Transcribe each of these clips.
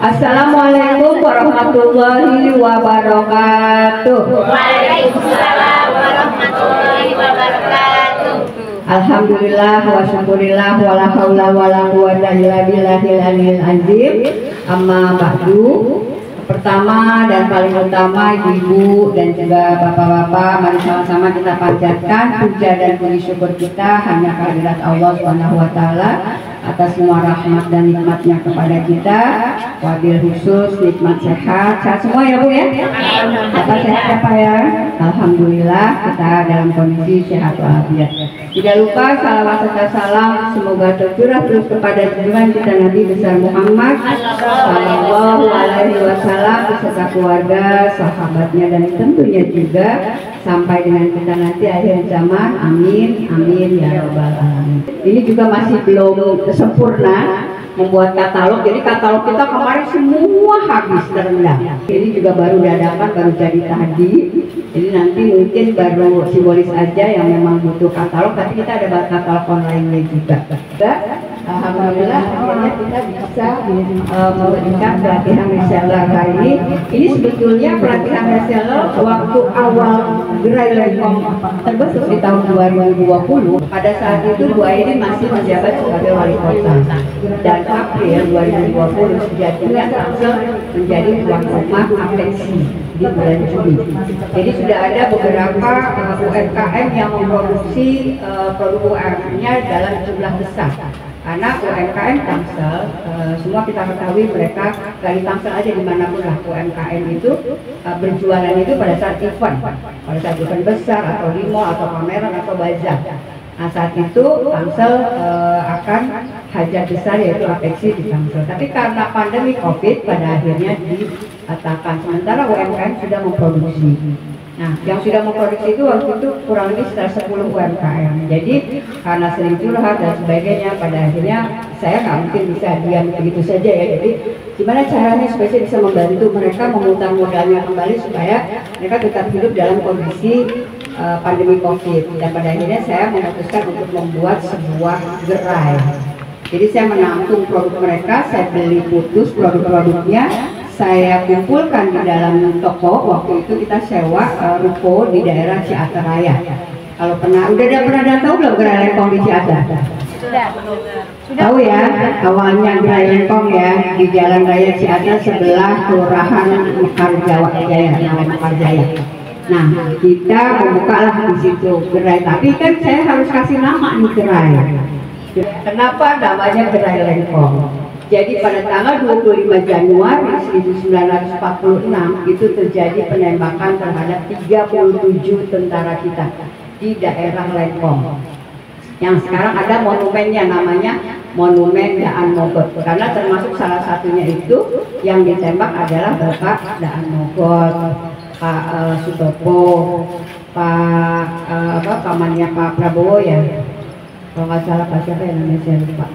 Assalamualaikum warahmatullahi wabarakatuh. Waalaikumsalam warahmatullahi wabarakatuh. Alhamdulillah wa syukurillah wa la haula wa la quwwata illa billahil aliyil azim. Amma ba'du. Pertama dan paling utama ibu dan juga bapak-bapak, mari sama-sama kita panjatkan puja dan puji syukur kita hanya kehadirat Allah Subhanahu wa taala atas semua rahmat dan nikmatnya kepada kita. Wabil khusus nikmat sehat semua ya Bu ya. Bapak sehat ya Pak ya. Alhamdulillah kita dalam kondisi sehat walafiat. Tidak lupa salawat serta salam semoga tercurah terus kepada junjungan kita Nabi besar Muhammad Sallallahu Alaihi Wasallam beserta keluarga, sahabatnya dan tentunya juga sampai dengan kita nanti akhir zaman. Amin, amin ya robbal alamin. Ini juga masih belum sempurna membuat katalog. Jadi katalog kita kemarin semua habis terendam. Ini juga baru dadakan, baru jadi tadi. Jadi nanti mungkin baru simbolis aja yang memang butuh katalog. Tapi kita ada katalog online juga. Alhamdulillah akhirnya kita bisa memberikan pelatihan reseller kali ini. Ini sebetulnya pelatihan reseller waktu awal gerai Lengkong terbentuk di tahun 2020. Pada saat itu Bu Aini masih menjabat sebagai wali kota. Dan April 2020 sejatinya langsung menjadi tuan rumah Apeksi di bulan Juli. Jadi sudah ada beberapa UMKM yang memproduksi produk UMKM-nya dalam jumlah besar. Karena UMKM Tangsel, semua kita ketahui mereka dari Tangsel aja dimanapun lah UMKM itu berjualan itu pada saat event besar atau di mall atau pameran atau bazar. Nah saat itu Tangsel akan hajat besar yaitu Apeksi di Tangsel. Tapi karena pandemi COVID pada akhirnya dikatakan sementara UMKM sudah memproduksi. Nah, yang sudah memproduksi itu waktu itu kurang lebih sekitar 10 UMKM. Jadi karena sering curhat dan sebagainya, pada akhirnya saya nggak mungkin bisa diam begitu saja ya. Jadi gimana caranya supaya saya bisa membantu mereka memutar modalnya kembali supaya mereka tetap hidup dalam kondisi pandemi COVID. Dan pada akhirnya saya memutuskan untuk membuat sebuah gerai. Jadi saya menampung produk mereka, saya beli putus produk-produknya. Saya kumpulkan di dalam toko. Waktu itu kita sewa ruko di daerah Ciater Raya. Kalau udah pernah tahu belum gerai Lengkong di Ciater? Sudah. Tahu ya, awalnya gerai Lengkong ya di Jalan Raya Ciater sebelah Kelurahan Mekar Jaya. Nah, kita membukalah di situ gerai. Tapi kan saya harus kasih nama nih gerai. Kenapa namanya gerai Lengkong? Jadi pada tanggal 25 Januari 1946 itu terjadi penembakan terhadap 37 tentara kita di daerah Lengkong. Yang sekarang ada monumennya namanya Monumen Daan Mogot. Karena termasuk salah satunya itu yang ditembak adalah Bapak Daan Mogot, Pak Sutopo, pamannya Pak Prabowo ya. Kalau nggak salah Pak siapa yang namanya saya lupa.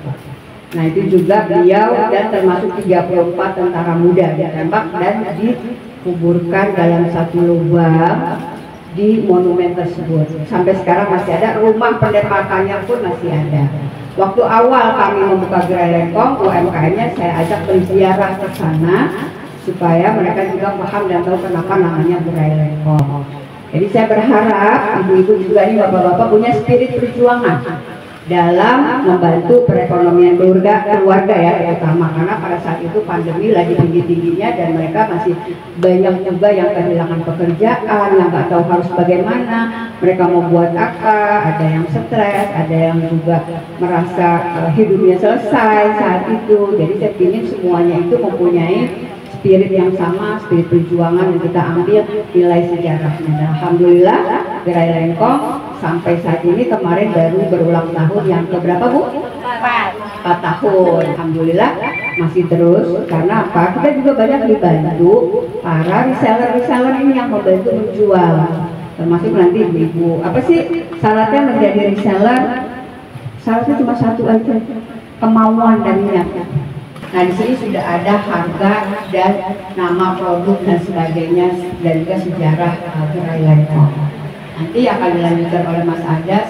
Nah itu juga beliau dan termasuk 34 tentara muda ditembak dan dikuburkan dalam satu lubang di monumen tersebut. Sampai sekarang masih ada, rumah pendepakannya pun masih ada. Waktu awal kami membuka gerai Lengkong, UMKM-nya saya ajak berziarah ke sana supaya mereka juga paham dan tahu kenapa namanya gerai Lengkong. Jadi saya berharap ibu-ibu juga ini bapak-bapak punya spirit perjuangan dalam membantu perekonomian keluarga ya terutama karena pada saat itu pandemi lagi tinggi-tingginya dan mereka masih banyak juga yang kehilangan pekerjaan, yang nggak tahu harus bagaimana, mereka mau buat apa, ada yang stres, ada yang juga merasa hidupnya selesai saat itu. Jadi saya ingin semuanya itu mempunyai spirit yang sama, spirit perjuangan yang kita ambil nilai sejarahnya. Dan alhamdulillah gerai Lengkong sampai saat ini kemarin baru berulang tahun yang keberapa Bu? 4 tahun. Alhamdulillah masih terus karena apa? Kita juga banyak dibantu para reseller ini yang membantu menjual. Termasuk nanti ibu-ibu. Apa sih syaratnya menjadi reseller? Syaratnya cuma satu aja, kemauan dan niat. Nah di sini sudah ada harga dan nama produk dan sebagainya dan juga sejarah gerai Lengkong. Nanti akan dilanjutkan oleh Mas Adas.